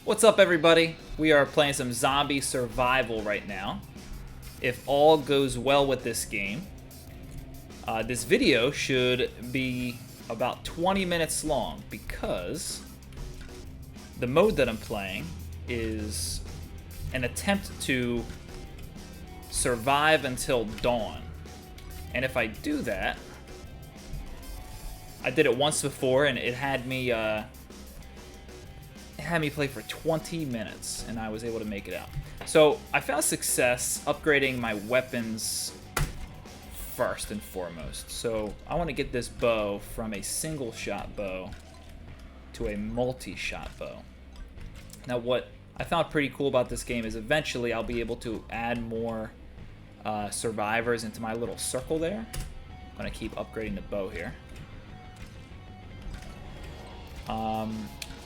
What's up, everybody? We are playing some zombie survival right now. If all goes well with this game, this video should be about 20 minutes long because the mode that I'm playing is an attempt to survive until dawn. And if I do that, I did it once before and it had me play for 20 minutes, and I was able to make it out. So I found success upgrading my weapons first and foremost. So I want to get this bow from a single shot bow to a multi-shot bow. Now what I found pretty cool about this game is eventually I'll be able to add more survivors into my little circle there. I'm going to keep upgrading the bow here.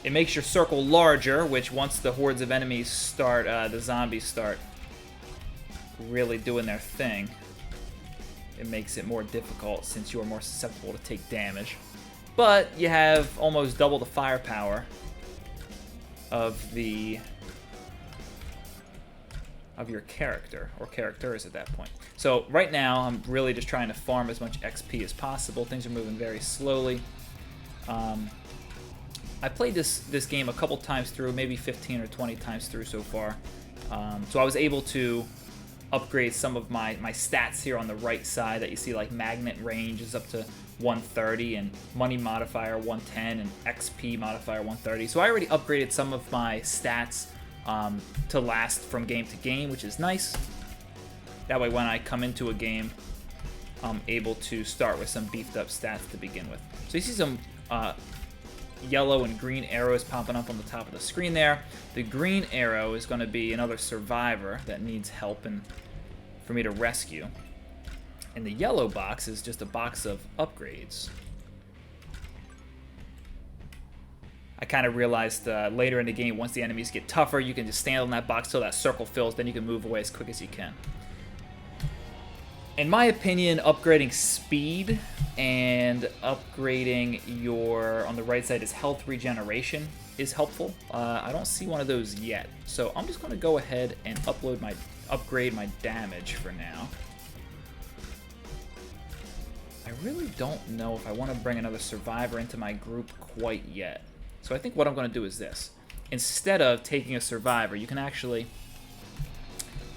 It makes your circle larger, which once the hordes of enemies start, the zombies start really doing their thing, it makes it more difficult since you are more susceptible to take damage. But you have almost double the firepower of your character, or characters at that point. So right now, I'm really just trying to farm as much XP as possible. Things are moving very slowly. I played this game a couple times through, maybe 15 or 20 times through so far. So I was able to upgrade some of my stats here on the right side that you see, like magnet range is up to 130 and money modifier 110 and XP modifier 130. So I already upgraded some of my stats to last from game to game, which is nice. That way when I come into a game, I'm able to start with some beefed up stats to begin with. So you see some yellow and green arrows popping up on the top of the screen there. The green arrow is going to be another survivor that needs help and for me to rescue. And the yellow box is just a box of upgrades. I kind of realized later in the game, once the enemies get tougher, you can just stand on that box till that circle fills, then you can move away as quick as you can. In my opinion, upgrading speed and upgrading your, on the right side is health regeneration is helpful. I don't see one of those yet. So I'm just going to go ahead and upgrade my damage for now. I really don't know if I want to bring another survivor into my group quite yet. So I think what I'm going to do is this. Instead of taking a survivor, you can actually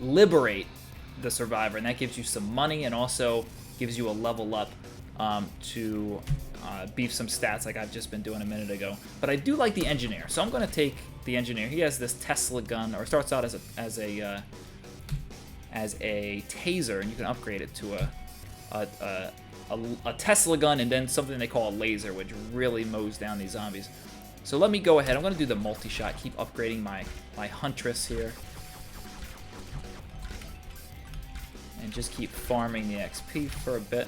liberate the survivor, and that gives you some money and also gives you a level up to beef some stats like I've just been doing a minute ago. But I do like the engineer, so I'm going to take the engineer. He has this Tesla gun, or starts out as a taser, and you can upgrade it to a Tesla gun and then something they call a laser, which really mows down these zombies. So let me go ahead. I'm going to do the multi-shot, keep upgrading my Huntress here. And just keep farming the XP for a bit.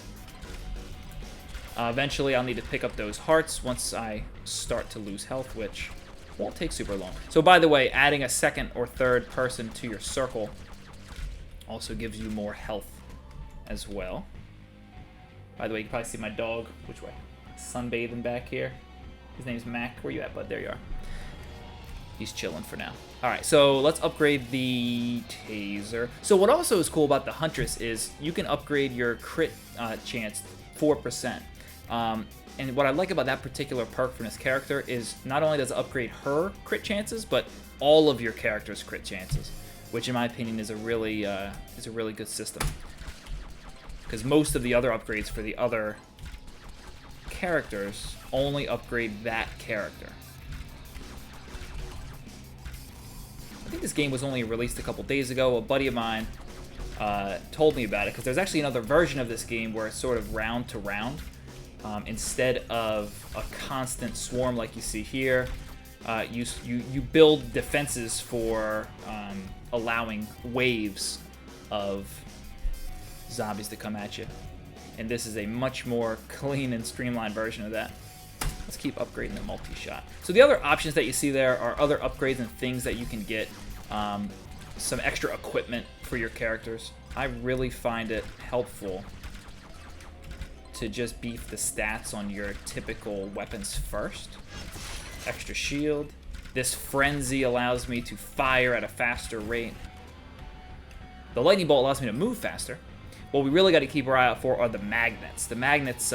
Eventually, I'll need to pick up those hearts once I start to lose health, which won't take super long. So, by the way, adding a second or third person to your circle also gives you more health as well. By the way, you can probably see my dog. Which way? Sunbathing back here. His name's Mac. Where you at, bud? There you are. He's chilling for now. Alright, so let's upgrade the taser. So what also is cool about the Huntress is you can upgrade your crit chance 4%. And what I like about that particular perk from this character is not only does it upgrade her crit chances, but all of your character's crit chances, which in my opinion is a really good system. Because most of the other upgrades for the other characters only upgrade that character. I think this game was only released a couple days ago. A buddy of mine told me about it because there's actually another version of this game where it's sort of round to round. Instead of a constant swarm like you see here, you build defenses for allowing waves of zombies to come at you. And this is a much more clean and streamlined version of that. Let's keep upgrading the multi-shot. So the other options that you see there are other upgrades and things that you can get. Some extra equipment for your characters. I really find it helpful to just beef the stats on your typical weapons first. Extra shield, This Frenzy allows me to fire at a faster rate. The Lightning Bolt allows me to move faster. What we really got to keep our eye out for are the magnets. The magnets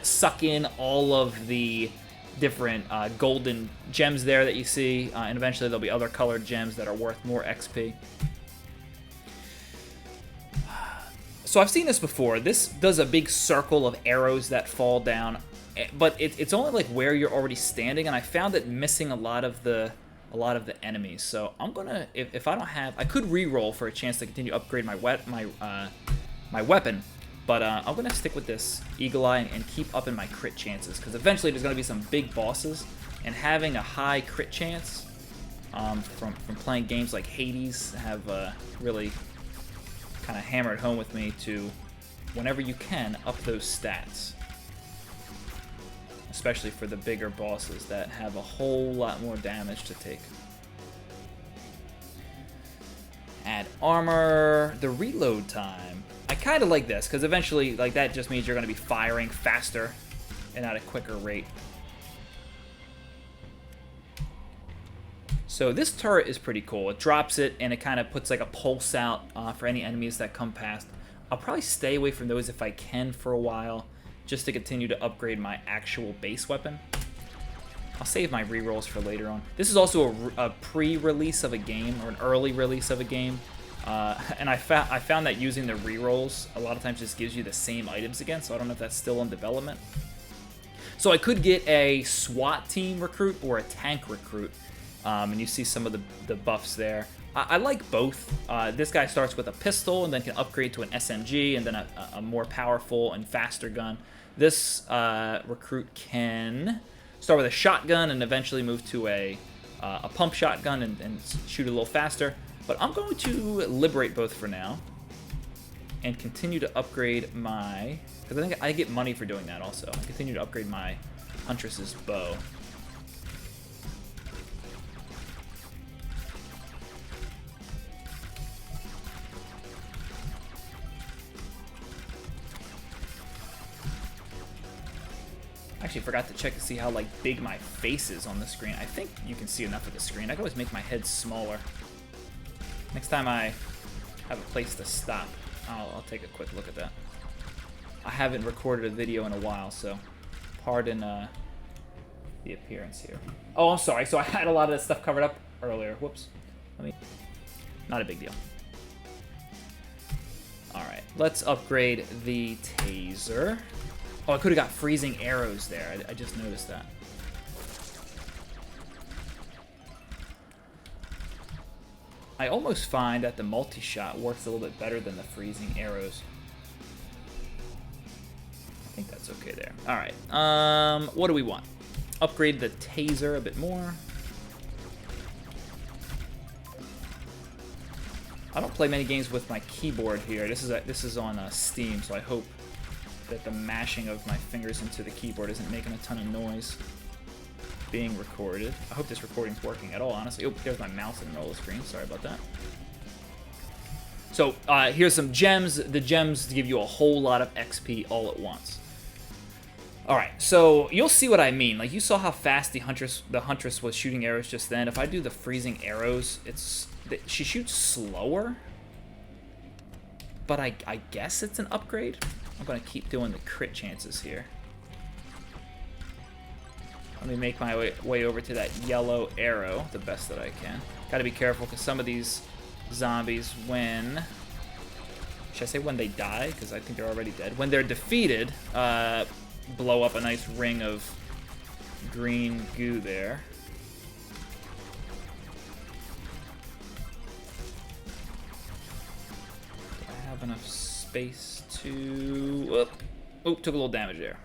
suck in all of the different golden gems there that you see, and eventually there'll be other colored gems that are worth more XP. So I've seen this before. This does a big circle of arrows that fall down, but it's only like where you're already standing, and I found it missing a lot of the enemies. So I'm gonna, if I don't have, I could re-roll for a chance to continue to upgrade my weapon, but I'm gonna stick with this Eagle Eye and keep upping my crit chances, because eventually there's gonna be some big bosses, and having a high crit chance from playing games like Hades have really kind of hammered home with me to, whenever you can, up those stats. Especially for the bigger bosses that have a whole lot more damage to take. Add armor, the reload time. I kind of like this, because eventually, like, that just means you're going to be firing faster and at a quicker rate. So this turret is pretty cool. It drops it, and it kind of puts like a pulse out for any enemies that come past. I'll probably stay away from those if I can for a while, just to continue to upgrade my actual base weapon. I'll save my rerolls for later on. This is also a pre-release of a game, or an early release of a game. And I found that using the rerolls a lot of times just gives you the same items again, so I don't know if that's still in development. So I could get a SWAT team recruit or a tank recruit, and you see some of the buffs there. I like both. This guy starts with a pistol and then can upgrade to an SMG and then a more powerful and faster gun. This recruit can start with a shotgun and eventually move to a pump shotgun and shoot a little faster. But I'm going to liberate both for now and continue to upgrade my... because I think I get money for doing that also. I continue to upgrade my Huntress's bow. Actually forgot to check to see how like big my face is on the screen. I think you can see enough of the screen. I can always make my head smaller. Next time I have a place to stop, I'll take a quick look at that. I haven't recorded a video in a while, so pardon the appearance here. Oh, I'm sorry. So I had a lot of this stuff covered up earlier. Whoops. Not a big deal. All right, let's upgrade the taser. Oh, I could have got freezing arrows there. I just noticed that. I almost find that the multi-shot works a little bit better than the freezing arrows. I think that's okay there. All right. What do we want? Upgrade the taser a bit more. I don't play many games with my keyboard here. This is on Steam, so I hope that the mashing of my fingers into the keyboard isn't making a ton of noise being recorded. I hope this recording's working at all, honestly. Oh, there's my mouse in the middle of the screen. Sorry about that. So here's some gems. The gems give you a whole lot of XP all at once. All right, so you'll see what I mean. Like, you saw how fast the Huntress was shooting arrows just then. If I do the freezing arrows, she shoots slower, but I guess it's an upgrade. I'm going to keep doing the crit chances here. Let me make my way over to that yellow arrow the best that I can. Got to be careful because some of these zombies, when... should I say when they die? Because I think they're already dead. When they're defeated, blow up a nice ring of green goo there. Do I have enough space to... oh, took a little damage there.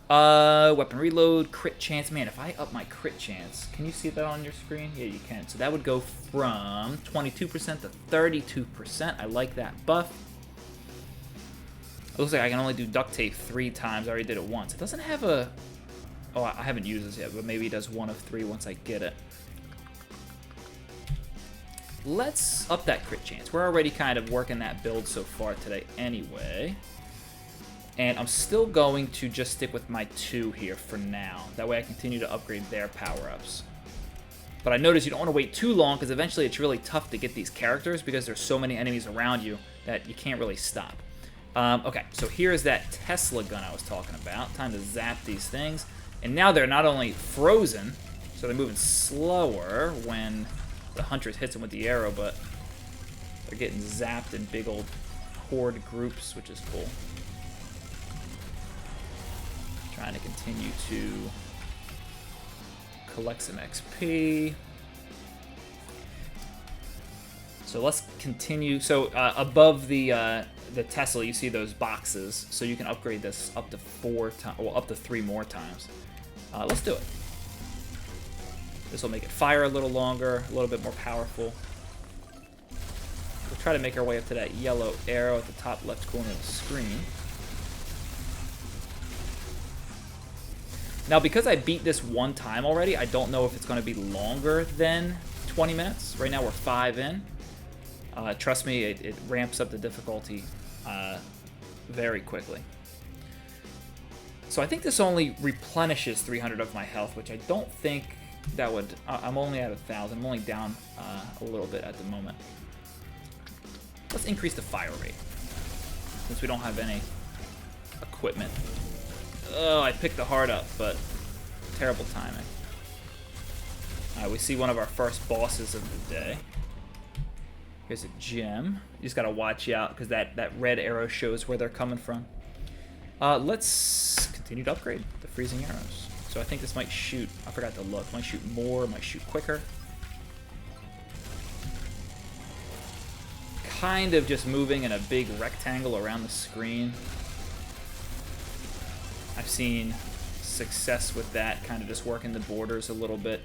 Weapon reload, crit chance. Man, if I up my crit chance, can you see that on your screen? Yeah, you can. So that would go from 22% to 32%. I like that buff. It looks like I can only do duct tape 3 times. I already did it once. It doesn't have a... oh, I haven't used this yet, but maybe it does 1 of 3 once I get it. Let's up that crit chance. We're already kind of working that build so far today anyway. And I'm still going to just stick with my 2 here for now. That way I continue to upgrade their power-ups. But I noticed you don't want to wait too long because eventually it's really tough to get these characters because there's so many enemies around you that you can't really stop. Okay, so here's that Tesla gun I was talking about. Time to zap these things. And now they're not only frozen, so they're moving slower when the Huntress hits them with the arrow, but they're getting zapped in big old horde groups, which is cool. Trying to continue to collect some XP. So let's continue. So above the Tesla, you see those boxes. So you can upgrade this up to 4 times, well, up to 3 more times. Let's do it. This will make it fire a little longer, a little bit more powerful. We'll try to make our way up to that yellow arrow at the top left corner of the screen. Now, because I beat this one time already, I don't know if it's going to be longer than 20 minutes. Right now, we're 5 in. Trust me, it ramps up the difficulty very quickly. So I think this only replenishes 300 of my health, which I don't think that would... I'm only at 1,000. I'm only down a little bit at the moment. Let's increase the fire rate, since we don't have any equipment. Oh, I picked the heart up, but terrible timing. Alright, we see one of our first bosses of the day. Here's a gem. You just gotta watch out, because that red arrow shows where they're coming from. Let's continue to upgrade the freezing arrows. So I think this might shoot, I forgot to look, might shoot more, might shoot quicker. Kind of just moving in a big rectangle around the screen. I've seen success with that, kind of just working the borders a little bit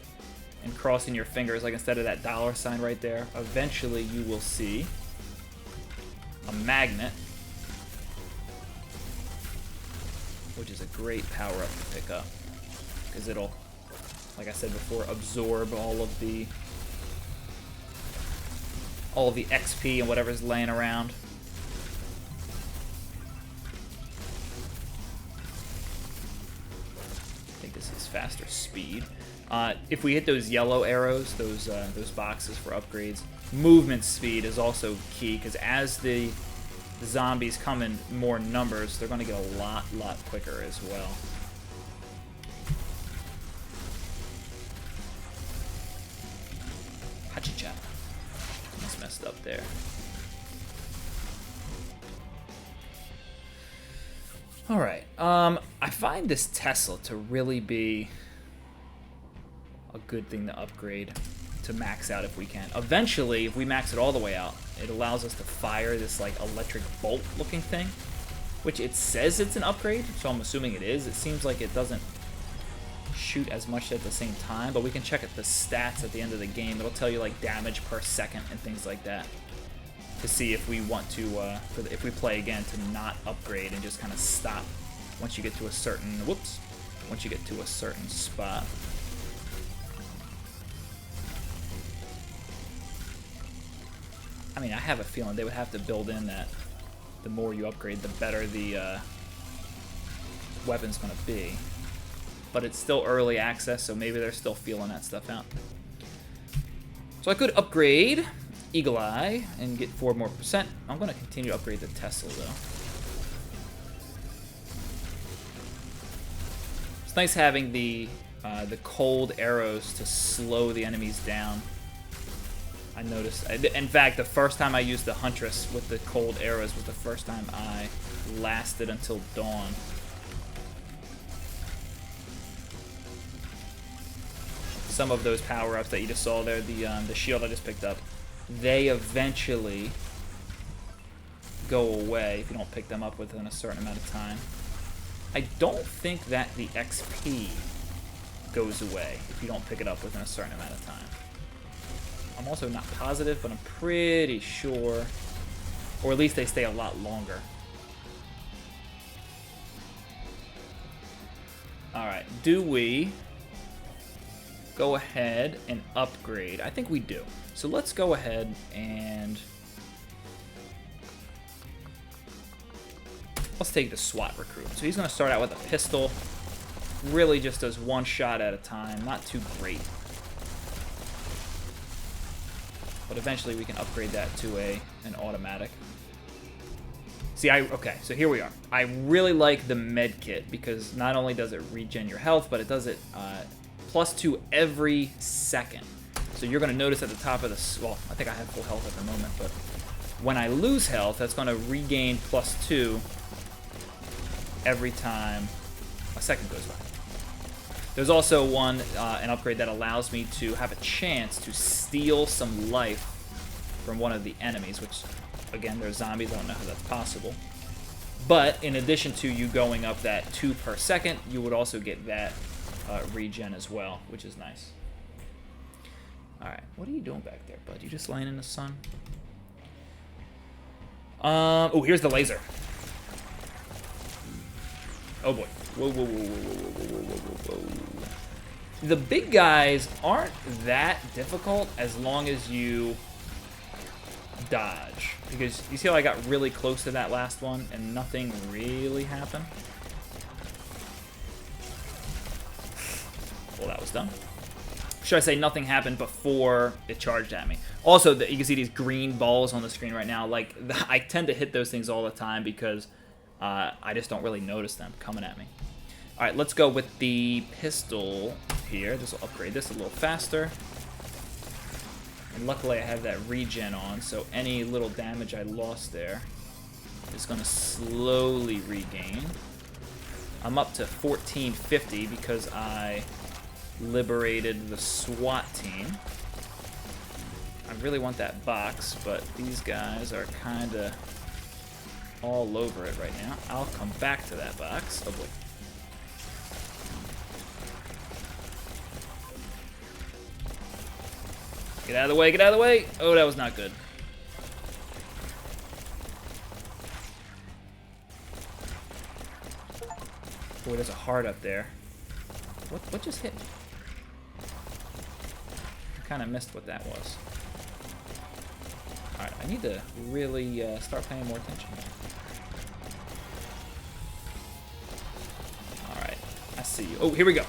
and crossing your fingers, like instead of that $ right there. Eventually you will see a magnet, which is a great power-up to pick up, because it'll, like I said before, absorb all of the XP and whatever's laying around. Faster speed. If we hit those yellow arrows, those boxes for upgrades, movement speed is also key, because as the zombies come in more numbers, they're going to get a lot quicker as well. Hachicha. That's messed up there. Alright, I find this Tesla to really be a good thing to upgrade, to max out if we can. Eventually, if we max it all the way out, it allows us to fire this like electric bolt looking thing, which it says it's an upgrade, so I'm assuming it is. It seems like it doesn't shoot as much at the same time, but we can check at the stats at the end of the game. It'll tell you like damage per second and things like that, to see if we want to, if we play again, to not upgrade and just kind of stop once you get to a certain, once you get to a certain spot. I mean, I have a feeling they would have to build in that the more you upgrade, the better the weapon's going to be. But it's still early access, so maybe they're still feeling that stuff out. So I could upgrade Eagle Eye and get 4% more. I'm going to continue to upgrade the Tesla, though. It's nice having the cold arrows to slow the enemies down. I noticed. In fact, the first time I used the Huntress with the cold arrows was the first time I lasted until dawn. Some of those power-ups that you just saw there, the shield I just picked up, they eventually go away if you don't pick them up within a certain amount of time. I don't think that the XP goes away if you don't pick it up within a certain amount of time. I'm also not positive, but I'm pretty sure, or at least they stay a lot longer. Alright, do we go ahead and upgrade? I think we do. So let's go ahead and let's take the SWAT recruit. So he's going to start out with a pistol. Really just does one shot at a time. Not too great. But eventually we can upgrade that to an automatic. See, okay, so here we are. I really like the med kit because not only does it regen your health, but it does it +2 every second. So you're going to notice at the top of this, well, I think I have full health at the moment, but when I lose health, that's going to regain +2 every time a second goes by. There's also an upgrade that allows me to have a chance to steal some life from one of the enemies, which, again, they're zombies. I don't know how that's possible. But in addition to you going up that 2 per second, you would also get that regen as well, which is nice. All right, what are you doing back there, bud? You just laying in the sun? Oh, here's the laser. Oh boy. Whoa, whoa, whoa, whoa, whoa, whoa, whoa, whoa, whoa. The big guys aren't that difficult as long as you dodge. Because you see how I got really close to that last one and nothing really happened? Well, that was done. Should I say nothing happened before it charged at me? Also, you can see these green balls on the screen right now. Like, I tend to hit those things all the time because I just don't really notice them coming at me. All right, let's go with the pistol here. This will upgrade this a little faster. And luckily I have that regen on, so any little damage I lost there is going to slowly regain. I'm up to 1450 because I liberated the SWAT team. I really want that box, but these guys are kind of all over it right now. I'll come back to that box. Oh boy. Get out of the way, get out of the way! Oh, that was not good. Boy, there's a heart up there. What just hit me? I kind of missed what that was. Alright, I need to really start paying more attention here. Alright, I see you. Oh, here we go.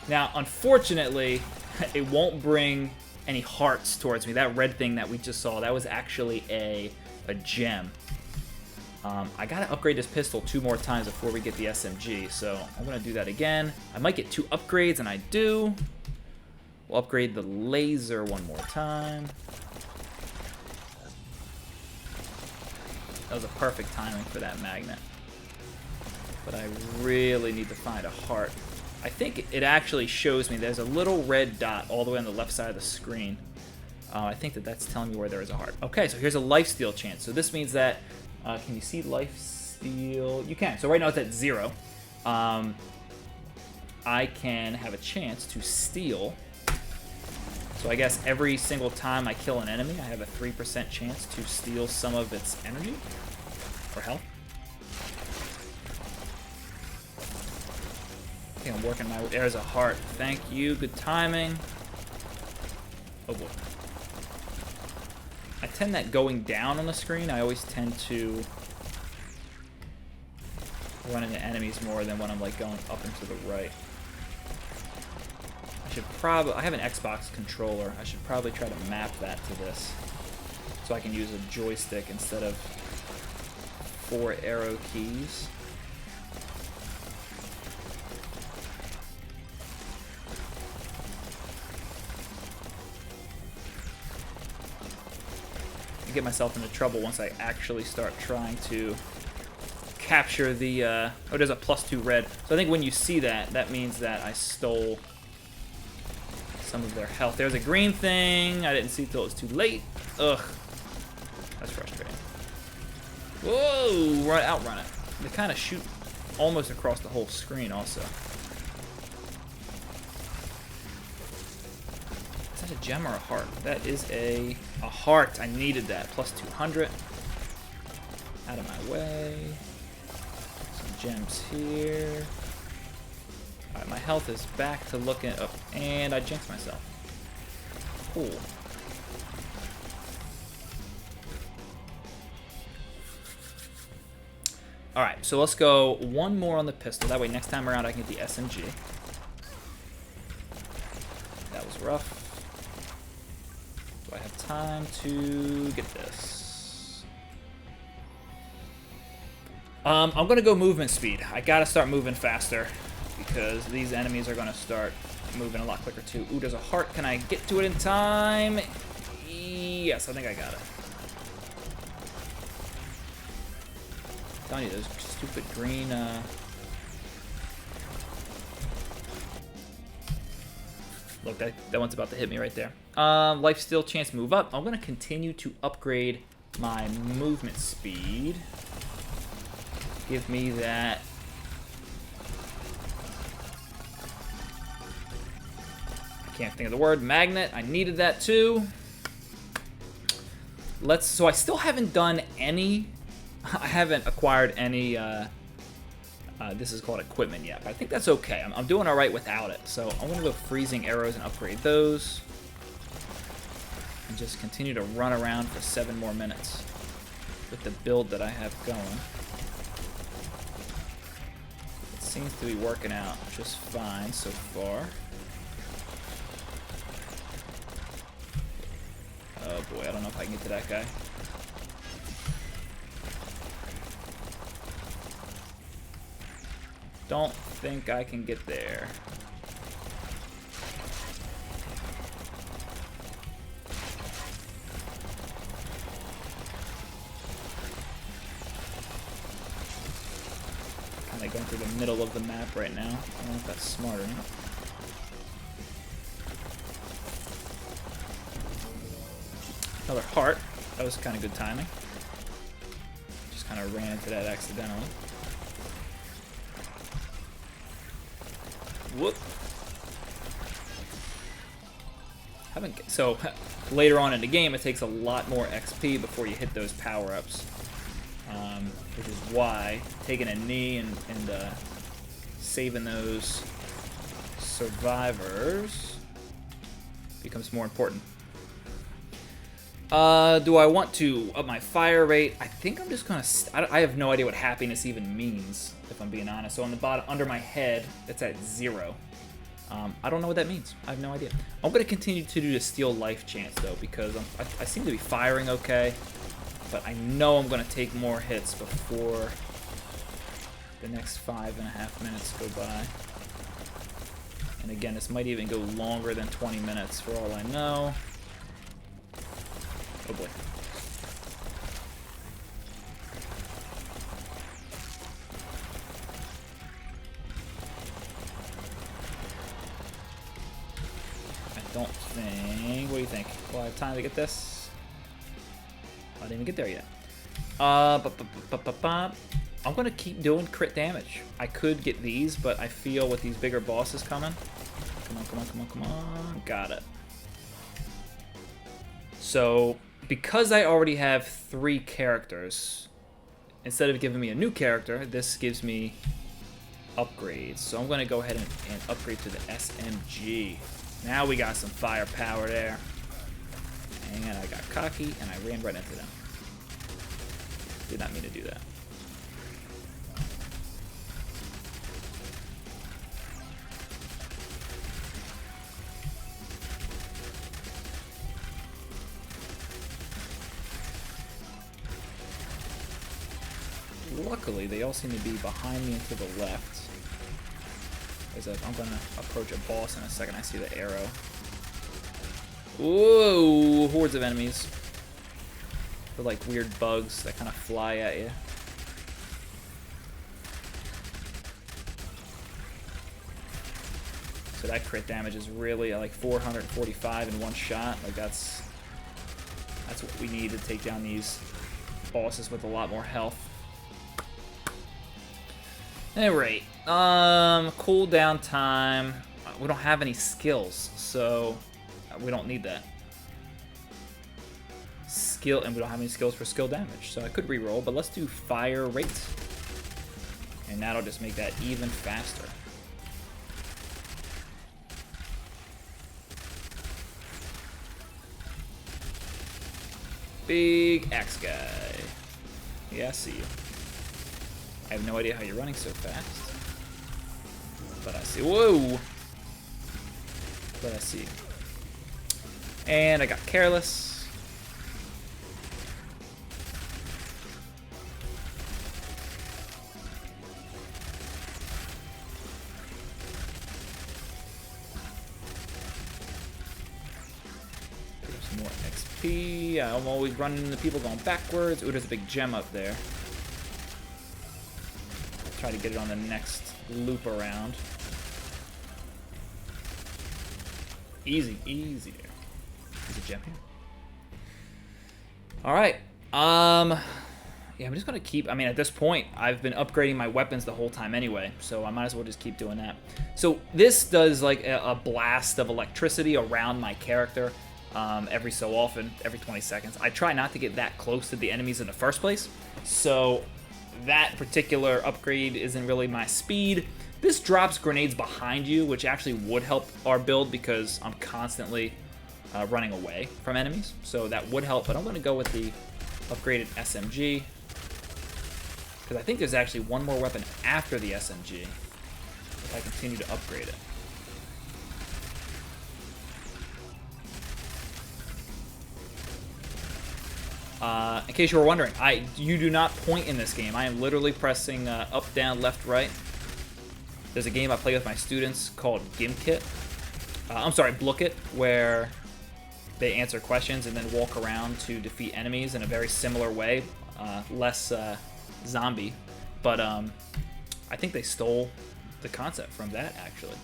Now, unfortunately, it won't bring any hearts towards me. That red thing that we just saw, that was actually a gem. I gotta upgrade this pistol 2 more times before we get the SMG, so I'm gonna do that again. I might get 2 upgrades, and I do. We'll upgrade the laser 1 more time. That was a perfect timing for that magnet. But I really need to find a heart. I think it actually shows me there's a little red dot all the way on the left side of the screen. I think that's telling me where there is a heart. Okay, so here's a lifesteal chance. So this means that, can you see lifesteal? You can. So right now it's at 0. I can have a chance to steal. So I guess every single time I kill an enemy, I have a 3% chance to steal some of its energy or health. I think I'm working my way. There's a heart. Thank you. Good timing. Oh boy. I tend that going down on the screen. I always tend to run into enemies more than when I'm like going up and to the right. I should probably. I have an Xbox controller. I should probably try to map that to this, so I can use a joystick instead of 4 arrow keys. Get myself into trouble once I actually start trying to capture the oh, there's a +2 red. So I think when you see that, that means that I stole some of their health. There's a green thing. I didn't see till it was too late. Ugh. That's frustrating. Whoa! Outrun it. They kind of shoot almost across the whole screen also. Is that a gem or a heart? That is a heart. I needed that. +200. Out of my way. Some gems here. Alright, my health is back to looking up. And I jinxed myself. Cool. Alright, so let's go 1 more on the pistol. That way next time around I can get the SMG. That was rough. I have time to get this. I'm gonna go movement speed. I gotta start moving faster because these enemies are gonna start moving a lot quicker too. Ooh, there's a heart. Can I get to it in time? Yes, I think I got it. I'm telling you, those stupid green. Look, that one's about to hit me right there. Life steal, chance move up. I'm gonna continue to upgrade my movement speed. Give me that. I can't think of the word. Magnet. I needed that too. So I still haven't done any. I haven't acquired any. This is called equipment yet, but I think that's okay. I'm doing all right without it. So I'm gonna go freezing arrows and upgrade those, and just continue to run around for 7 more minutes with the build that I have going. It seems to be working out just fine so far. Oh boy, I don't know if I can get to that guy. Don't think I can get there. Kind of going through the middle of the map right now. I don't know if that's smart or not. Another heart. That was kind of good timing. Just kind of ran into that accidentally. Whoop. So later on in the game, it takes a lot more XP before you hit those power-ups, which is why taking a knee and saving those survivors becomes more important. Do I want to up my fire rate? I think I'm just gonna. I have no idea what happiness even means, if I'm being honest. So on the bottom, under my head, it's at 0. I don't know what that means. I have no idea. I'm gonna continue to do the steal life chance though, because I seem to be firing okay, but I know I'm gonna take more hits before the next 5.5 minutes go by. And again, this might even go longer than 20 minutes for all I know. Oh boy. I don't think. What do you think? Will I have time to get this? I didn't even get there yet. I'm gonna keep doing crit damage. I could get these, but I feel with these bigger bosses coming. Come on, come on, come on, come on. Got it. So, because I already have 3 characters, instead of giving me a new character, this gives me upgrades. So I'm going to go ahead and upgrade to the SMG. Now we got some firepower there. And I got cocky, and I ran right into them. Did not mean to do that. Luckily, they all seem to be behind me and to the left. As I'm gonna approach a boss in a second. I see the arrow. Whoa! Hordes of enemies. They're like weird bugs that kind of fly at you. So that crit damage is really like 445 in one shot. Like that's what we need to take down these bosses with a lot more health. Alright, cooldown time. We don't have any skills, so we don't need that. And we don't have any skills for skill damage, so I could reroll, but let's do fire rate. And that'll just make that even faster. Big axe guy. Yeah, I see you. I have no idea how you're running so fast. But I see. Whoa! But I see. And I got careless. There's more XP. I'm always running into people going backwards. Ooh, there's a big gem up there. I'll try to get it on the next loop around. Easy, easy there. There's a gem here. All right. Yeah, I'm just gonna keep. I mean, at this point, I've been upgrading my weapons the whole time anyway, so I might as well just keep doing that. So this does like a blast of electricity around my character every so often, every 20 seconds. I try not to get that close to the enemies in the first place, so that particular upgrade isn't really my speed. This drops grenades behind you, which actually would help our build because I'm constantly running away from enemies. So that would help, but I'm going to go with the upgraded SMG because I think there's actually one more weapon after the SMG if I continue to upgrade it. In case you were wondering, you do not point in this game. I am literally pressing up, down, left, right. There's a game I play with my students called Gimkit. I'm sorry, Blookit, where they answer questions and then walk around to defeat enemies in a very similar way, less zombie. But I think they stole the concept from that, actually.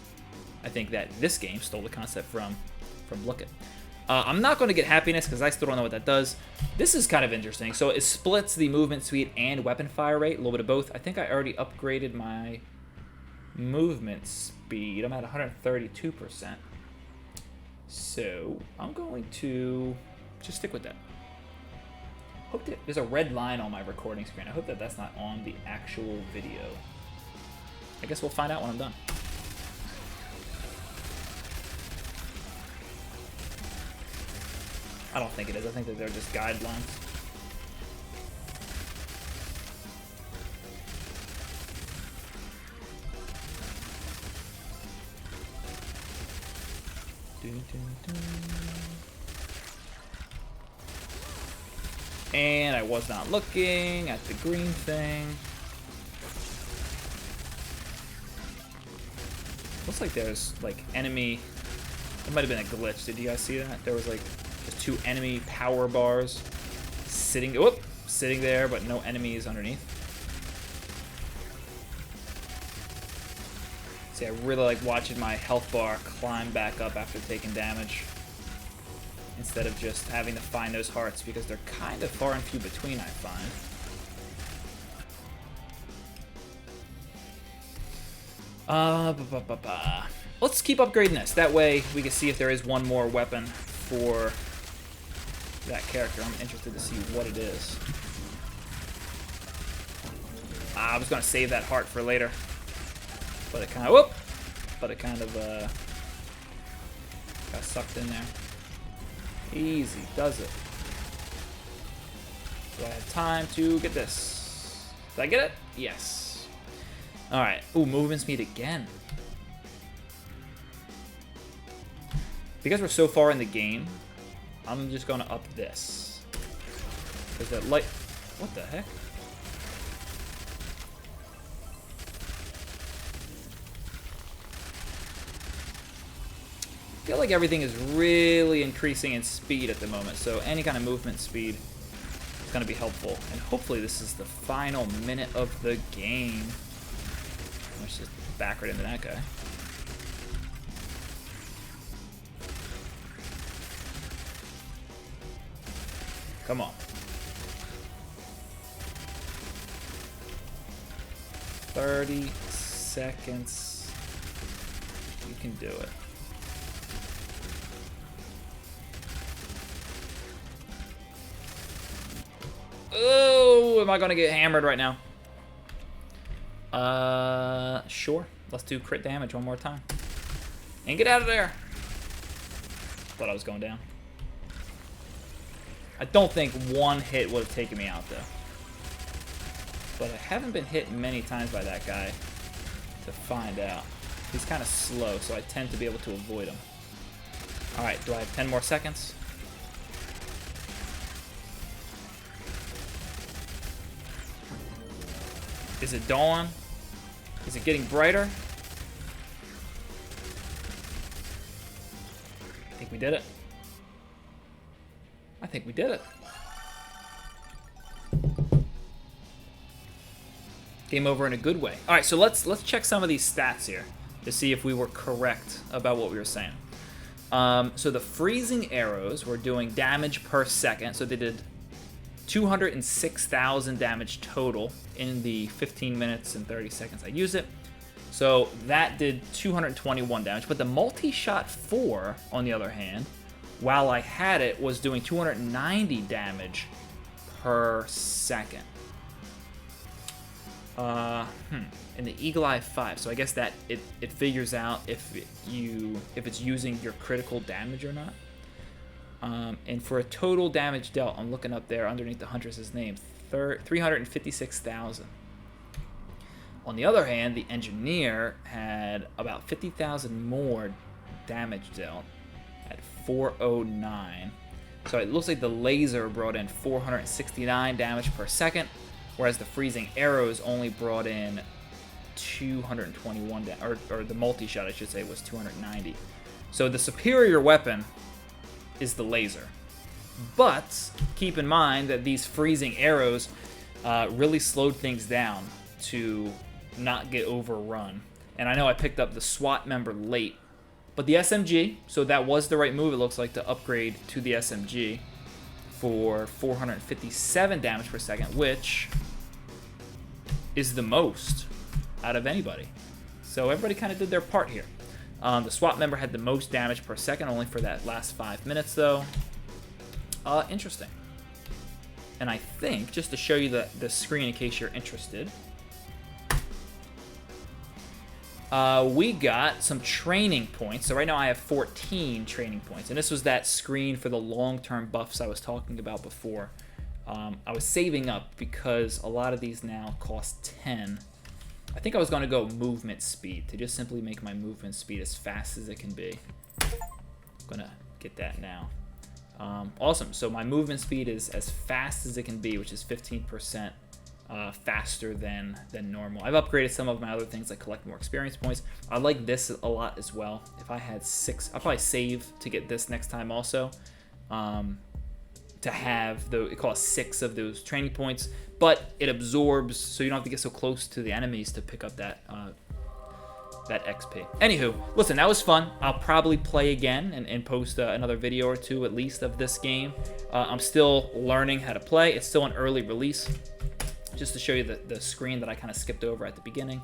I think that this game stole the concept from Blookit. I'm not going to get happiness because I still don't know what that does. This is kind of interesting. So it splits the movement speed and weapon fire rate, a little bit of both. I think I already upgraded my movement speed. I'm at 132%. So I'm going to just stick with that. Hope that there's a red line on my recording screen. I hope that that's not on the actual video. I guess we'll find out when I'm done. I don't think it is. I think that they're just guidelines. And I was not looking at the green thing. Looks like there's like enemy. It might have been a glitch. Did you guys see that? There was like just 2 enemy power bars sitting there, but no enemies underneath. See, I really like watching my health bar climb back up after taking damage, instead of just having to find those hearts, because they're kind of far and few between, I find. Let's keep upgrading this. That way we can see if there is one more weapon for that character. I'm interested to see what it is. I was gonna save that heart for later, but it kind of got sucked in there. Easy does it. Do I have time to get this? Did I get it? Yes. All right. Ooh, movement speed again. Because we're so far in the game, I'm just gonna up this. Because that light. What the heck? I feel like everything is really increasing in speed at the moment, so any kind of movement speed is going to be helpful. And hopefully this is the final minute of the game. Let's just back right into that guy. Come on. 30 seconds. You can do it. Oh, am I gonna get hammered right now? Sure. Let's do crit damage one more time. And get out of there. Thought I was going down. I don't think one hit would have taken me out, though. But I haven't been hit many times by that guy to find out. He's kind of slow, so I tend to be able to avoid him. All right, do I have 10 more seconds? Is it dawn? Is it getting brighter? I think we did it. I think we did it. Game over in a good way. All right, so let's check some of these stats here to see if we were correct about what we were saying. So the freezing arrows were doing damage per second. So they did 206,000 damage total in the 15 minutes and 30 seconds I used it. So that did 221 damage. But the multi-shot 4, on the other hand, while I had it, was doing 290 damage per second. And the Eagle Eye 5. So I guess that it figures out if it's using your critical damage or not. And for a total damage dealt, I'm looking up there underneath the Huntress's name, 356,000. On the other hand, the Engineer had about 50,000 more damage dealt at 409. So it looks like the Laser brought in 469 damage per second, whereas the Freezing Arrows only brought in 221 or the multi-shot, I should say, was 290. So the superior weapon is the Laser. But keep in mind that these Freezing Arrows really slowed things down to not get overrun. And I know I picked up the SWAT member late, but the SMG, so that was the right move, it looks like, to upgrade to the SMG for 457 damage per second, which is the most out of anybody. So everybody kind of did their part here. The SWAT member had the most damage per second, only for that last 5 minutes, though. Interesting. And I think, just to show you the screen in case you're interested, we got some training points. So right now I have 14 training points. And this was that screen for the long-term buffs I was talking about before. I was saving up because a lot of these now cost 10. I think I was going to go movement speed to just simply make my movement speed as fast as it can be. I'm going to get that now. Awesome. So my movement speed is as fast as it can be, which is 15% faster than normal. I've upgraded some of my other things, like collect more experience points. I like this a lot as well. If I had 6, I'll probably save to get this next time also. To have it costs 6 of those training points, but it absorbs, so you don't have to get so close to the enemies to pick up that XP. Anywho, listen, that was fun. I'll probably play again and post another video or two at least of this game. I'm still learning how to play. It's still an early release. Just to show you the screen that I kind of skipped over at the beginning.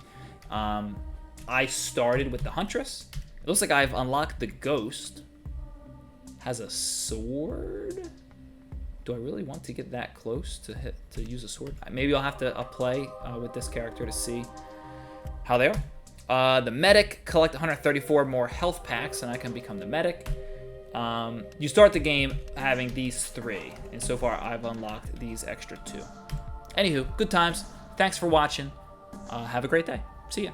I started with the Huntress. It looks like I've unlocked the Ghost. Has a sword. Do I really want to get that close to use a sword? Maybe I'll have to play with this character to see how they are. The Medic, collect 134 more health packs and I can become the Medic. You start the game having these 3, and so far I've unlocked these extra 2. Anywho, good times. Thanks for watching. Have a great day. See ya.